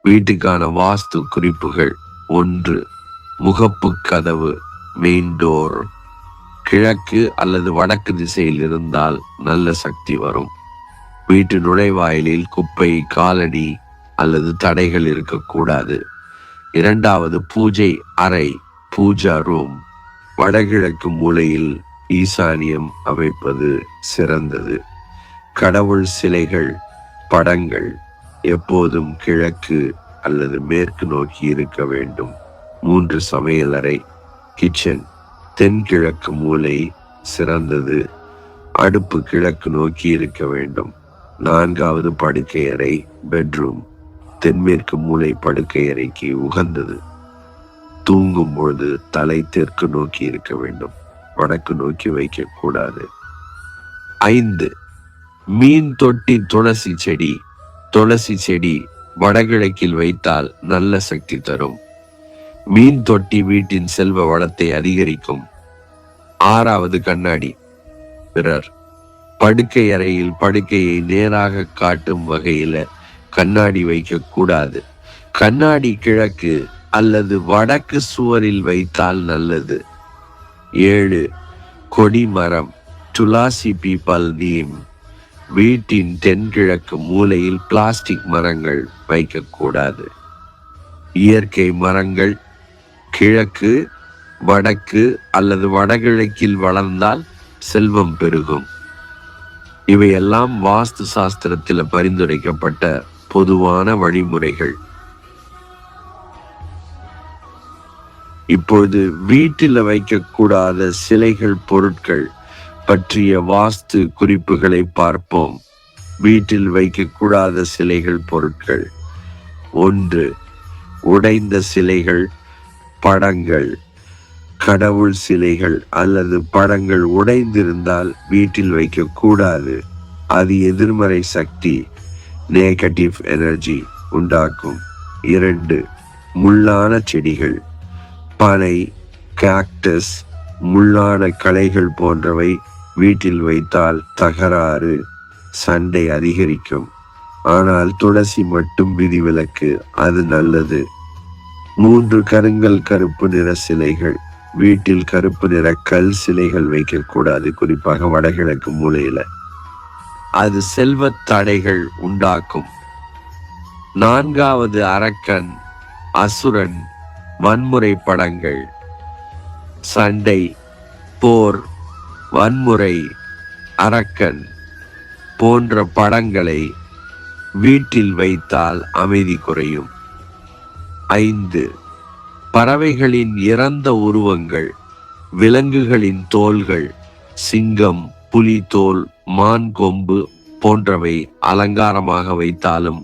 வீட்டுக்கான வாஸ்து குறிப்புகள். 1. முகப்பு கதவு மெயின் டோர் கிழக்கு அல்லது வடக்கு திசையில் இருந்தால் நல்ல சக்தி வரும். வீட்டு நுழைவாயிலில் குப்பை, காலடி அல்லது தடைகள் இருக்கக்கூடாது. 2. பூஜை அறை பூஜா ரூம் வடகிழக்கு மூலையில் ஈசானியம் அமைப்பது சிறந்தது. கடவுள் சிலைகள், படங்கள் எப்போதும் கிழக்கு அல்லது மேற்கு நோக்கி இருக்க வேண்டும். 3. சமையலறை கிச்சன் தென்கிழக்கு மூலை சிறந்தது. அடுப்பு கிழக்கு நோக்கி இருக்க வேண்டும். 4. படுக்கையறை பெட்ரூம் தென்மேற்கு மூலை படுக்கையறைக்கு உகந்தது. தூங்கும் பொழுது தலை தெற்கு நோக்கி இருக்க வேண்டும், வடக்கு நோக்கி வைக்கக்கூடாது. 5. மீன் தொட்டி துளசி செடி. துளசி செடி வடகிழக்கில் வைத்தால் நல்ல சக்தி தரும். மீன் தொட்டி வீட்டின் செல்வ வளத்தை அதிகரிக்கும். 6. கண்ணாடி பிறர் படுக்கை அறையில் படுக்கையை நேராக காட்டும் வகையில கண்ணாடி வைக்க கூடாது. கண்ணாடி கிழக்கு அல்லது வடக்கு சுவரில் வைத்தால் நல்லது. 7. கொடிமரம் துளசி பீப்பல் நீம் வீட்டின் தென்கிழக்கு மூலையில் பிளாஸ்டிக் மரங்கள் வைக்கக்கூடாது. இயற்கை மரங்கள் கிழக்கு, வடக்கு அல்லது வடகிழக்கில் வளர்ந்தால் செல்வம் பெருகும். இவையெல்லாம் வாஸ்து சாஸ்திரத்தில் பரிந்துரைக்கப்பட்ட பொதுவான வழிமுறைகள். இப்பொழுது வீட்டில் வைக்கக்கூடாத சிலைகள், பொருட்கள் பற்றிய வாஸ்து குறிப்புகளை பார்ப்போம். வீட்டில் வைக்கக்கூடாத சிலைகள், பொருட்கள். 1. உடைந்த சிலைகள், படங்கள். கடவுள் சிலைகள் அல்லது படங்கள் உடைந்திருந்தால் வீட்டில் வைக்கக்கூடாது. அது எதிர்மறை சக்தி, நெகட்டிவ் எனர்ஜி உண்டாக்கும். 2. முள்ளான செடிகள், பனை, காக்டஸ், முள்ளான களைகள் போன்றவை வீட்டில் வைத்தால் தகராறு, சண்டை அதிகரிக்கும். ஆனால் துளசி மட்டும் விதிவிலக்கு, அது நல்லது. 3. கருங்கல் கருப்பு நிற சிலைகள். வீட்டில் கருப்பு நிற கல் சிலைகள் வைக்கக்கூடாது, குறிப்பாக வடகிழக்கு மூலையில. அது செல்வ தடைகள் உண்டாக்கும். 4. அரக்கன், அசுரன், வன்முறை படங்கள். சண்டை, போர், வன்முறை, அரக்கன் போன்ற படங்களை வீட்டில் வைத்தால் அமைதி குறையும். 5. பறவைகளின் இறந்த உருவங்கள், விலங்குகளின் தோல்கள், சிங்கம், புலி தோல், மான் கொம்பு போன்றவை அலங்காரமாக வைத்தாலும்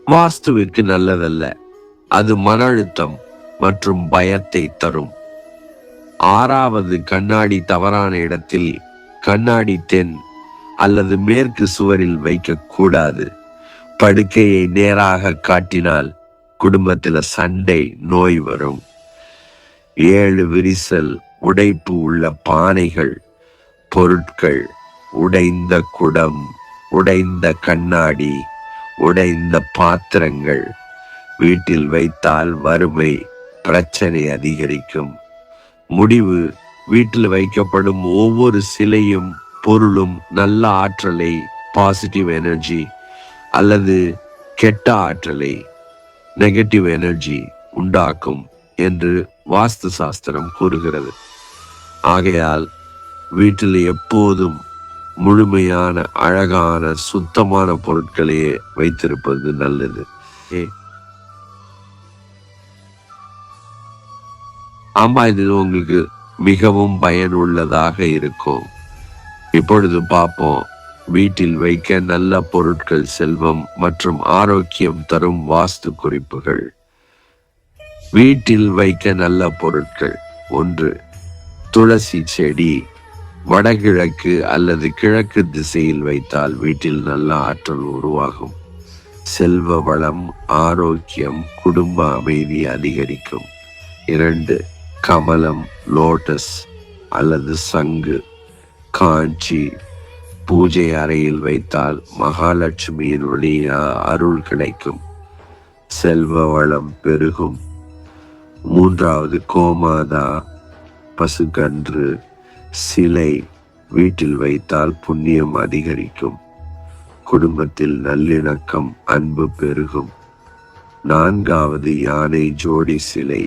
வாஸ்துவிற்கு நல்லதல்ல. அது மன அழுத்தம் மற்றும் பயத்தை தரும். 6. கண்ணாடி தவறான இடத்தில், கண்ணாடி தென் அல்லது மேற்கு சுவரில் வைக்கக்கூடாது. படுக்கையை நேராக காட்டினால் குடும்பத்தில் சண்டை, நோய் வரும். 7. விரிசல், உடைப்பு உள்ள பானைகள், பொருட்கள், உடைந்த குடம், உடைந்த கண்ணாடி, உடைந்த பாத்திரங்கள் வீட்டில் வைத்தால் வறுமை, பிரச்சனை அதிகரிக்கும். முடிவு: வீட்டில் வைக்கப்படும் ஒவ்வொரு சிலையும், பொருளும் நல்ல ஆற்றலை, பாசிட்டிவ் எனர்ஜி அல்லது கெட்ட ஆற்றலை, நெகட்டிவ் எனர்ஜி உண்டாக்கும் என்று வாஸ்து சாஸ்திரம் கூறுகிறது. ஆகையால் வீட்டில் எப்போதும் முழுமையான, அழகான, சுத்தமான பொருட்களையே வைத்திருப்பது நல்லது. ஆமா, இது உங்களுக்கு மிகவும் பயனுள்ளதாக இருக்கும். இப்பொழுது பார்ப்போம், வீட்டில் வைக்க நல்ல பொருட்கள், செல்வம் மற்றும் ஆரோக்கியம் தரும் வாஸ்து குறிப்புகள். வீட்டில் வைக்க நல்ல பொருட்கள். 1. துளசி செடி. வடகிழக்கு அல்லது கிழக்கு திசையில் வைத்தால் வீட்டில் நல்ல ஆற்றல் உருவாகும். செல்வ வளம், ஆரோக்கியம், குடும்ப அமைதி அதிகரிக்கும். 2. கமலம், லோட்டஸ் அல்லது சங்கு, காஞ்சி பூஜை அறையில் வைத்தால் மகாலட்சுமியின் அருள் கிடைக்கும். செல்வ வளம் பெருகும். மூன்றாவது, கோமாதா பசுகன்று சிலை வீட்டில் வைத்தால் புண்ணியம் அதிகரிக்கும். குடும்பத்தில் நல்லிணக்கம், அன்பு பெருகும். நான்காவது, யானை ஜோடி சிலை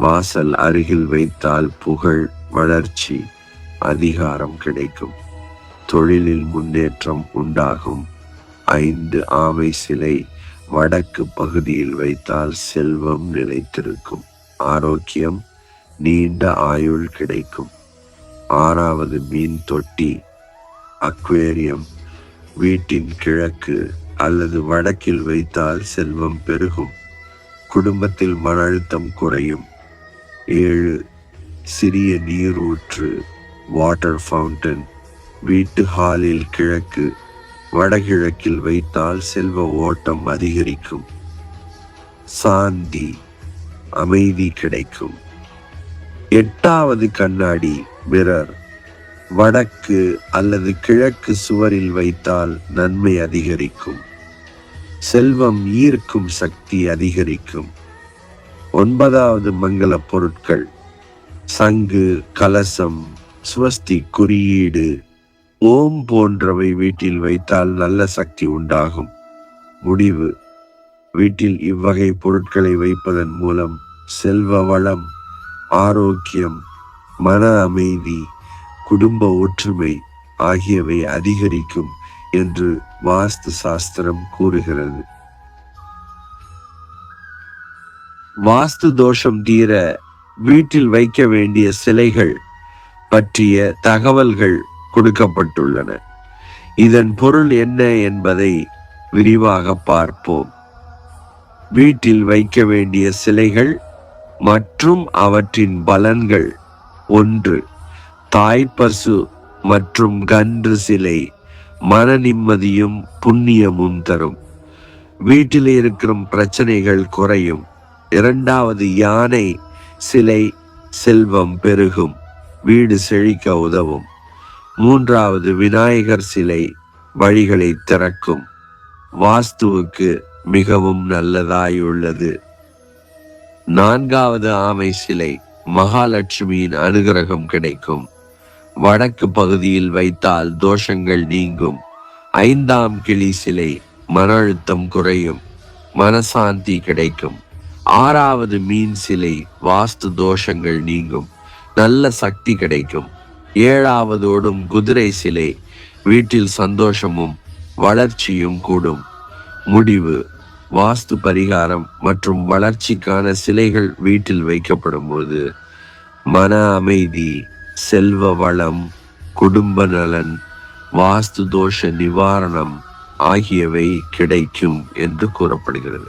வாசல் அருகில் வைத்தால் புகழ், வளர்ச்சி, அதிகாரம் கிடைக்கும். தொழிலில் முன்னேற்றம் உண்டாகும். 5, ஆமை சிலை வடக்கு பகுதியில் வைத்தால் செல்வம் நிலைத்திருக்கும். ஆரோக்கியம், நீண்ட ஆயுள் கிடைக்கும். 6வது, மீன் தொட்டி அக்வேரியம் வீட்டின் கிழக்கு அல்லது வடக்கில் வைத்தால் செல்வம் பெருகும். குடும்பத்தில் மன அழுத்தம் குறையும். 7, சிறிய நீரூற்று வாட்டர் ஃபவுண்டன் வீட்டு ஹாலில் கிழக்கு வடகிழக்கில் வைத்தால் செல்வ ஓட்டம் அதிகரிக்கும். சாந்தி, அமைதி கிடைக்கும். 8வது, கண்ணாடி மிரர் வடக்கு அல்லது கிழக்கு சுவரில் வைத்தால் நன்மை அதிகரிக்கும். செல்வம் ஈர்க்கும் சக்தி அதிகரிக்கும். 9வது, மங்கள பொருட்கள் சங்கு, கலசம், ஸ்வஸ்தி குறியீடு, ஓம் போன்றவை வீட்டில் வைத்தால் நல்ல சக்தி உண்டாகும். முடிவு: வீட்டில் இவ்வகை பொருட்களை வைப்பதன் மூலம் செல்வ வளம், ஆரோக்கியம், மன அமைதி, குடும்ப ஒற்றுமை ஆகியவை அதிகரிக்கும் என்று வாஸ்து சாஸ்திரம் கூறுகிறது. வாஸ்து தோஷம் தீர வீட்டில் வைக்க வேண்டிய சிலைகள் பற்றிய தகவல்கள் கொடுக்கப்பட்டுள்ளன. இதன் பொருள் என்ன என்பதை விரிவாக பார்ப்போம். வீட்டில் வைக்க வேண்டிய சிலைகள் மற்றும் அவற்றின் பலன்கள். 1, தாய்ப்பசு மற்றும் கன்று சிலை மன நிம்மதியும் புண்ணியமும் தரும். வீட்டில் இருக்கும் பிரச்சனைகள் குறையும். 2வது, யானை சிலை செல்வம் பெருகும், வீடு செழிக்க உதவும். 3வது, விநாயகர் சிலை வழிகளை திறக்கும், வாஸ்துவுக்கு மிகவும் நல்லதாயுள்ளது. 4வது, ஆமை சிலை மகாலட்சுமியின் அனுகிரகம் கிடைக்கும், வடக்கு பகுதியில் வைத்தால் தோஷங்கள் நீங்கும். 5ஆம், கிளி சிலை மன அழுத்தம் குறையும், மனசாந்தி கிடைக்கும். 6வது, மீன் சிலை வாஸ்து தோஷங்கள் நீங்கும், நல்ல சக்தி கிடைக்கும். 7வது, ஓடும் குதிரை சிலை வீட்டில் சந்தோஷமும் வளர்ச்சியும் கூடும். முடிவு: வாஸ்து பரிகாரம் மற்றும் வளர்ச்சிக்கான சிலைகள் வீட்டில் வைக்கப்படும் போது மன அமைதி, செல்வ வளம், குடும்ப நலன், வாஸ்து தோஷ நிவாரணம் ஆகியவை கிடைக்கும் என்று கூறப்படுகிறது.